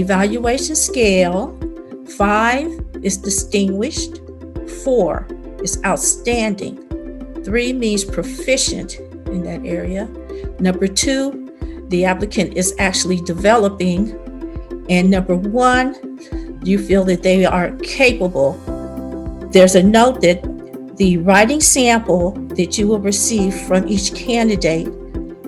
evaluation scale, 5 is distinguished, 4 is outstanding, 3 means proficient in that area. Number 2, the applicant is actually developing. And number 1, you feel that they are capable. There's a note that the writing sample that you will receive from each candidate,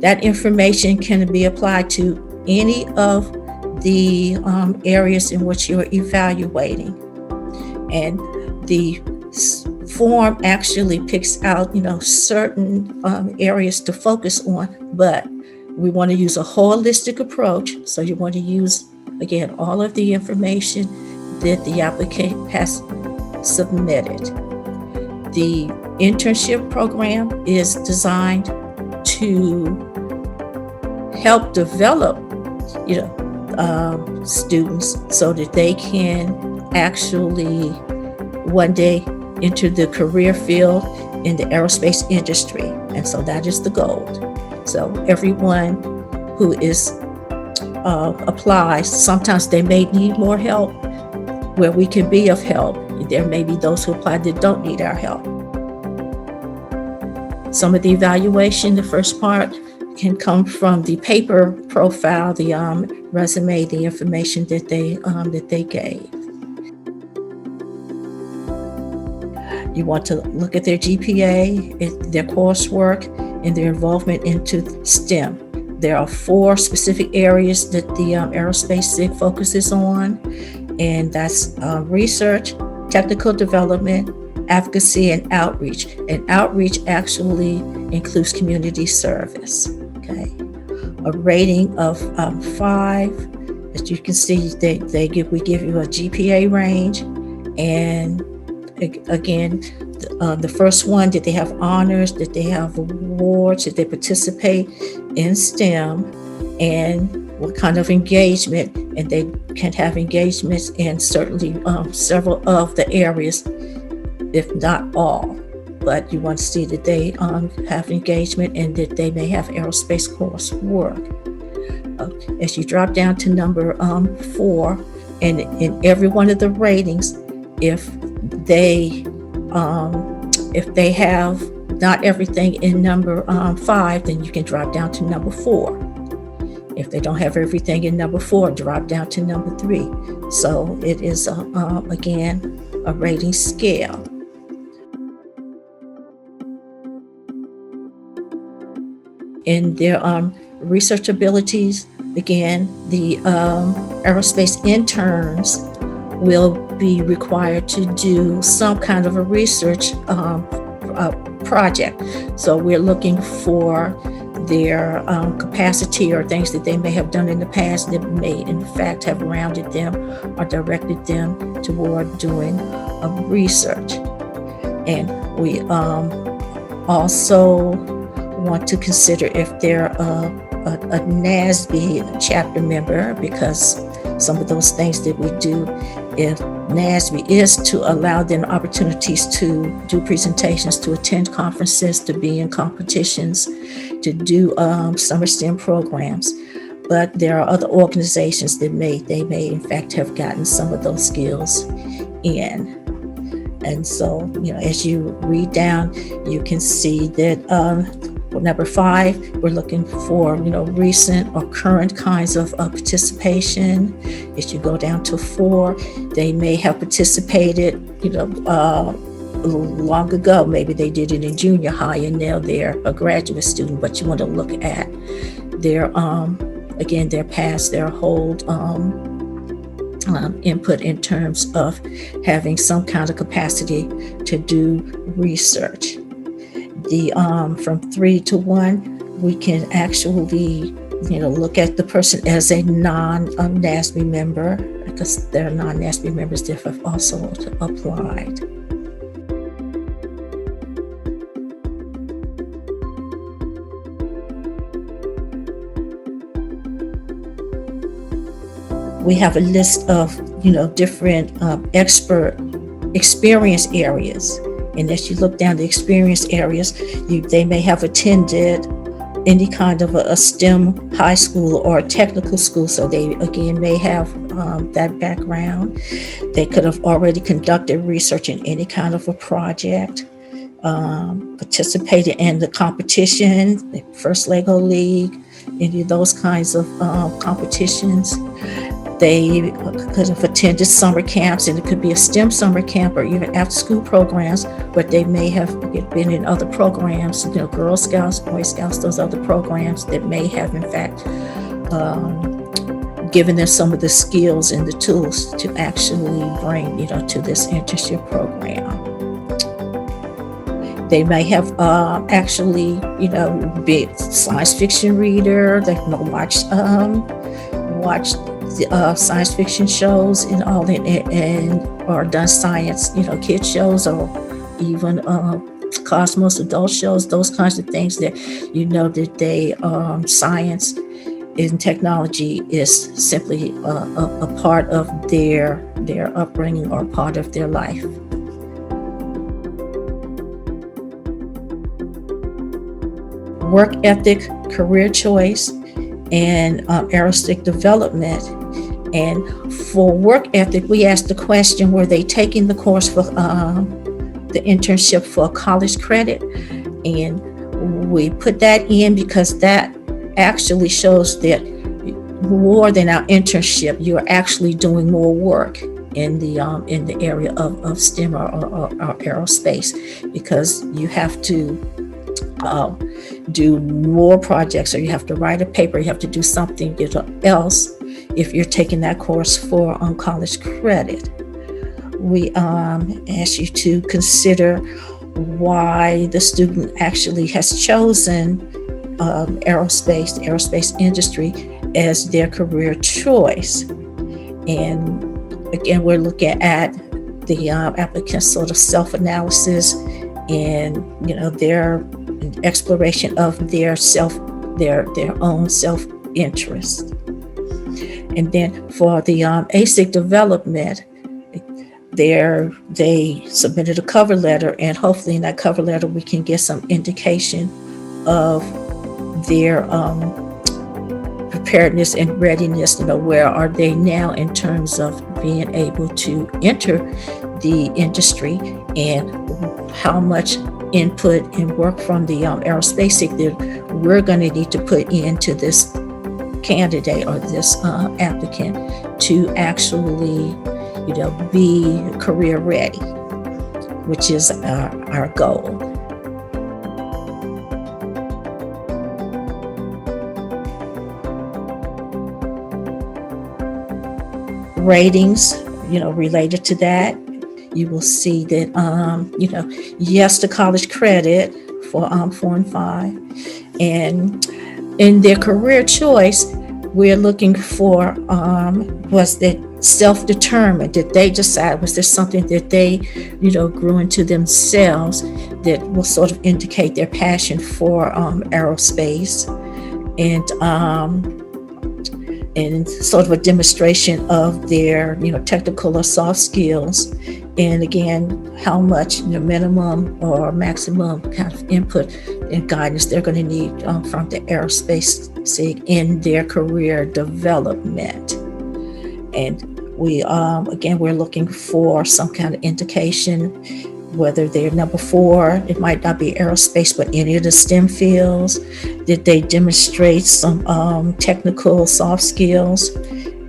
that information can be applied to any of the areas in which you're evaluating. And the form actually picks out, certain areas to focus on, but we want to use a holistic approach. So you want to use, again, all of the information that the applicant has submitted. The internship program is designed to help develop, students so that they can actually one day enter the career field in the aerospace industry. And so that is the goal. So everyone who is applies, sometimes they may need more help where we can be of help. There may be those who apply that don't need our help. Some of the evaluation, the first part, can come from the paper profile, the resume, the information that they gave. You want to look at their GPA, their coursework, and their involvement into STEM. There are 4 specific areas that the Aerospace SIG focuses on, and that's research, technical development, advocacy, and outreach. And outreach actually includes community service. Okay, a rating of 5. As you can see, we give you a GPA range, and again, the first one, did they have honors, did they have awards, did they participate in STEM, and what kind of engagement, and they can have engagements in certainly several of the areas, if not all. But you want to see that they have engagement and that they may have aerospace coursework. As you drop down to number 4, and in every one of the ratings, if they have not everything in number 5, then you can drop down to number 4. If they don't have everything in number 4, drop down to number 3. So it is again a rating scale. In their research abilities, again, the aerospace interns will be required to do some kind of a research project. So we're looking for their capacity or things that they may have done in the past that may in fact have rounded them or directed them toward doing research. And we also want to consider if they're a NASB chapter member, because some of those things that we do, if NASB is to allow them opportunities to do presentations, to attend conferences, to be in competitions, to do summer STEM programs. But there are other organizations that may in fact have gotten some of those skills in. And so, as you read down, you can see that number 5, we're looking for, recent or current kinds of participation. As you go down to 4, they may have participated, long ago. Maybe they did it in junior high and now they're a graduate student, but you want to look at their, again, their past, their whole input in terms of having some kind of capacity to do research. The from 3 to 1, we can actually, look at the person as a non-NASB member, because there are non-NASB members that have also applied. We have a list of, different expert experience areas. And as you look down the experience areas, they may have attended any kind of a STEM high school or technical school. So they, again, may have that background. They could have already conducted research in any kind of a project, participated in the competition, the First Lego League, any of those kinds of competitions. They could have attended summer camps, and it could be a STEM summer camp or even after school programs, but they may have been in other programs, Girl Scouts, Boy Scouts, those other programs that may have in fact given them some of the skills and the tools to actually bring, to this internship program. They may have actually, been science fiction reader. They watched science fiction shows and all that, or done science, kids shows, or even Cosmos adult shows, those kinds of things that that they science and technology is simply a part of their upbringing or part of their life. Work ethic, career choice, and aerospace development. And for work ethic, we asked the question, were they taking the course for the internship for college credit? And we put that in because that actually shows that more than our internship, you're actually doing more work in the area of STEM or aerospace, because you have to do more projects, or you have to write a paper, you have to do something else if you're taking that course for college credit. We ask you to consider why the student actually has chosen aerospace industry as their career choice. And again, we're looking at the applicant's sort of self-analysis and their exploration of their own self-interest. And then for the ASIG development, they submitted a cover letter, and hopefully in that cover letter we can get some indication of their preparedness and readiness. Where are they now in terms of being able to enter the industry, and how much input and work from the aerospace that we're going to need to put into this candidate or this applicant to actually be career ready, which is our goal. Ratings, related to that, you will see that, yes to college credit for 4 and 5. And in their career choice, we're looking for, was that self-determined? Did they decide? Was there something that they, grew into themselves that will sort of indicate their passion for aerospace? And sort of a demonstration of their, technical or soft skills. And again, how much minimum or maximum kind of input and guidance they're going to need from the aerospace SIG in their career development. And we, again, we're looking for some kind of indication, whether they're number 4, it might not be aerospace, but any of the STEM fields. Did they demonstrate some technical soft skills?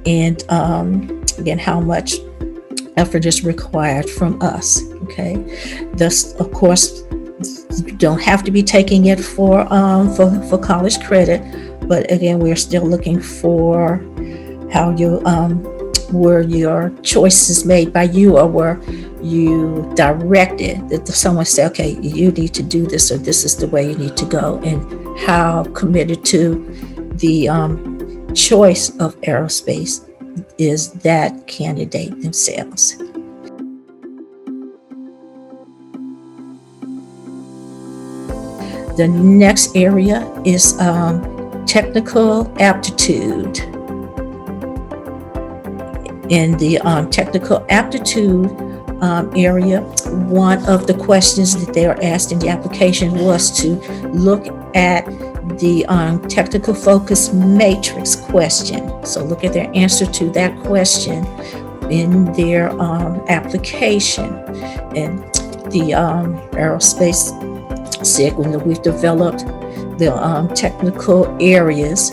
And again, how much effort is required from us? Okay, this, of course, you don't have to be taking it for college credit, but again, we're still looking for how you were your choices made by you, or were you directed that someone said, okay, you need to do this, or this is the way you need to go, and how committed to the choice of aerospace is that candidate themselves. The next area is technical aptitude. In the technical aptitude area, one of the questions that they are asked in the application was to look at the technical focus matrix question. So look at their answer to that question in their application. And the Aerospace SIG, we've developed the technical areas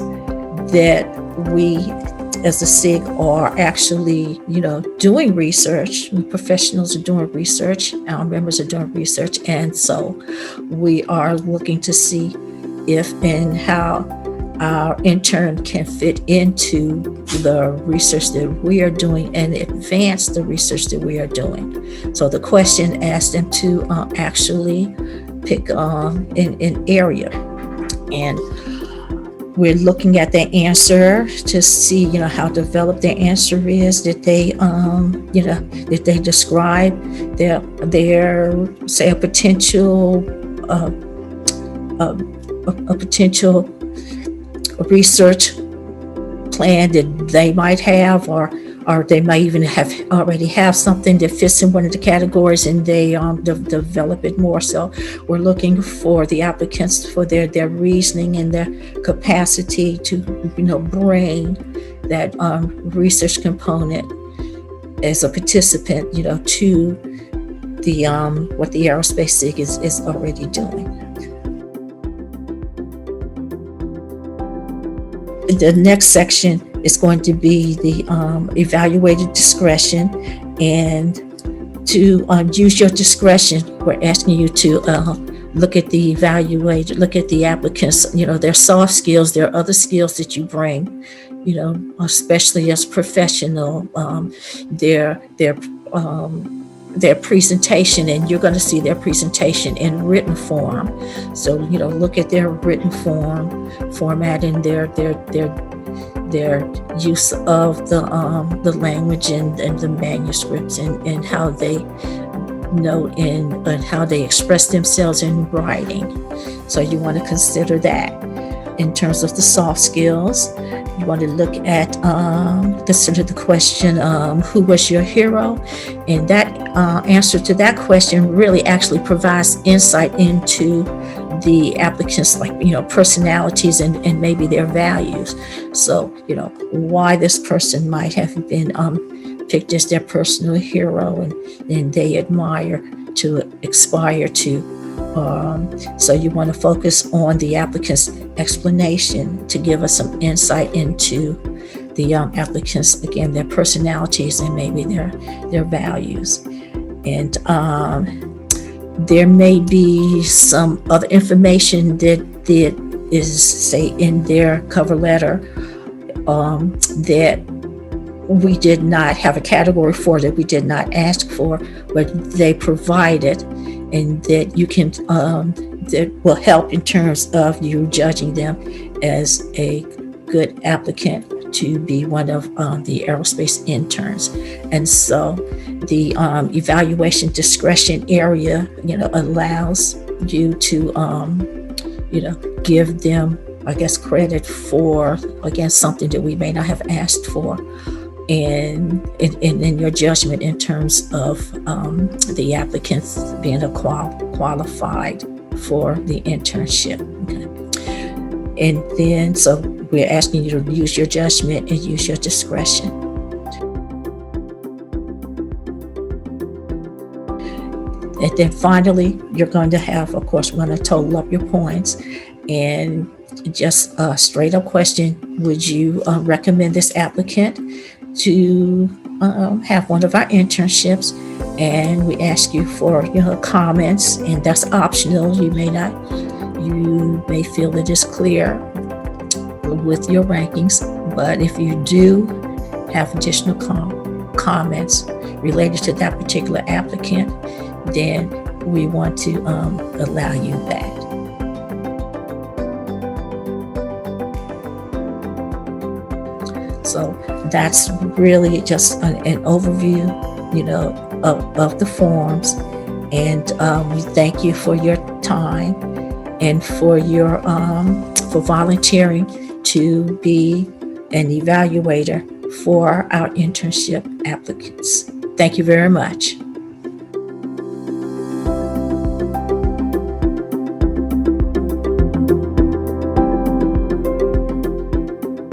that we as a SIG are actually, doing research. Professionals are doing research, our members are doing research, and so we are looking to see if and how our intern can fit into the research that we are doing and advance the research that we are doing. So the question asked them to actually pick an area, and we're looking at their answer to see, how developed their answer is. Did they, did they describe their say a potential research plan that they might have, or they might even already have something that fits in one of the categories, and they develop it more. So we're looking for the applicants for their reasoning and their capacity to bring that research component as a participant to the what the Aerospace SIG is already doing. The next section is going to be the evaluated discretion, and to use your discretion, we're asking you to look at the evaluated, look at the applicants, their soft skills, their other skills that you bring, especially as professional, their presentation, and you're going to see their presentation in written form. So look at their written format and their use of the language and the manuscripts, and how they note and how they express themselves in writing. So you want to consider that. In terms of the soft skills, you want to look at consider the question, who was your hero? And that answer to that question really actually provides insight into the applicants, personalities and maybe their values. So why this person might have been picked as their personal hero, and they aspire to. So you want to focus on the applicant's explanation to give us some insight into the applicants, again, their personalities and maybe their values. And there may be some other information that is, say, in their cover letter that we did not have a category for, that we did not ask for, but they provided, and that you can that will help in terms of you judging them as a good applicant to be one of the aerospace interns. And so the evaluation discretion area, allows you to give them, credit for, again, something that we may not have asked for, and in your judgment in terms of the applicants being qualified for the internship. Okay. And then, so we're asking you to use your judgment and use your discretion. And then finally, you're going to have, of course, we're going to total up your points, and just a straight up question: would you recommend this applicant to have one of our internships? And we ask you for comments, and that's optional. You may feel that it's clear with your rankings, but if you do have additional comments related to that particular applicant, then we want to allow you that. So that's really just an overview, of the forms. And we thank you for your time and for your for volunteering to be an evaluator for our internship applicants. Thank you very much.